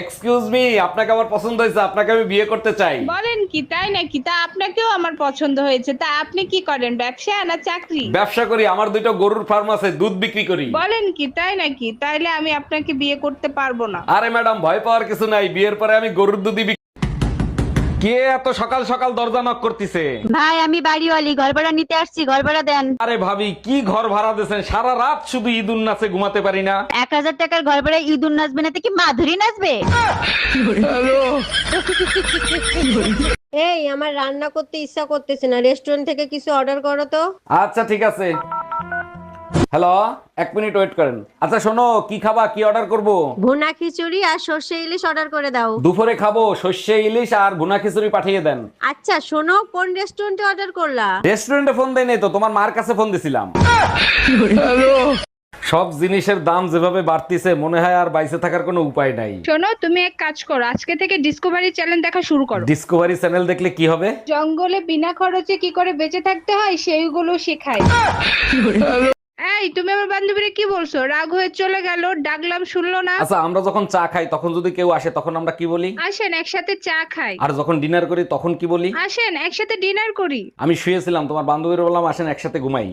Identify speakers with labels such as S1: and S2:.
S1: Excuse me, আপনাকে আমার পছন্দ হয়েছে, আপনাকে আমি বিয়ে করতে চাই।
S2: বলেন কি, তাই নাকি? তা আপনাকেও আমার পছন্দ হয়েছে। তা আপনি কি করেন, ব্যবসা না চাকরি?
S1: ব্যবসা করি, আমার দুইটা গরুর ফার্ম আছে, দুধ বিক্রি করি।
S2: বলেন কি, তাই নাকি? তাইলে আমি আপনাকে বিয়ে করতে পারবো না।
S1: আরে ম্যাডাম, ভয় পাওয়ার কিছু নাই, বিয়ের পরে আমি গরুর দুধই কে এত সকাল সকাল দরজা নক করতেছে?
S3: ভাই আমি বাড়িওয়ালি, ঘর ভাড়া নিতে আসছি, ঘর ভাড়া দেন।
S1: আরে ভাবি, কি ঘর ভাড়া দিয়েছেন? সারা রাত শুধু ঈদুন নাচে ঘুমাতে পারি না।
S3: 1000 টাকার ঘর ভাড়া ইঁদুর নাচবে না তো কি মাধুরী নাচবে?
S4: এই আমার রান্না করতে ইচ্ছা করতেছে না, রেস্টুরেন্ট থেকে কিছু অর্ডার করো তো।
S1: আচ্ছা ঠিক আছে। হ্যালো, 1 মিনিট ওয়েট করেন। আচ্ছা শোনো, কি খাবা, কি অর্ডার করব?
S4: ভুনা খিচুড়ি আর সর্ষে ইলিশ অর্ডার করে দাও।
S1: দুপুরে খাবো সর্ষে ইলিশ আর ভুনা খিচুড়ি পাঠিয়ে দেন।
S4: আচ্ছা শোনো, কোন রেস্টুরেন্টে অর্ডার করলা?
S1: রেস্টুরেন্টে ফোন দেয় নাই তো, তোমার মার কাছে ফোন দিছিলাম। সব জিনিসের দাম যেভাবে বাড়তিছে, মনে হয় আর বাইসে থাকার কোনো উপায় নাই।
S2: শোনো, তুমি এক কাজ করো, আজকে থেকে ডিসকভারি চ্যানেল দেখা শুরু করো।
S1: ডিসকভারি চ্যানেল দেখলে কি হবে?
S2: জঙ্গলে বিনা খরচে কি করে বেঁচে থাকতে হয় সেইগুলো শেখায়। এই, তুমি আমার বান্ধবীরে কি বলছো? রাগ হয়ে চলে গেল, ডাকলাম শুনলো না।
S1: আচ্ছা, আমরা যখন চা খাই তখন যদি কেউ আসে তখন আমরা কি বলি?
S2: আসেন একসাথে চা খাই।
S1: আর যখন ডিনার করি তখন কি বলি?
S2: আসেন একসাথে ডিনার করি।
S1: আমি শুয়েছিলাম, তোমার বান্ধবীর বললাম আসেন একসাথে ঘুমাই।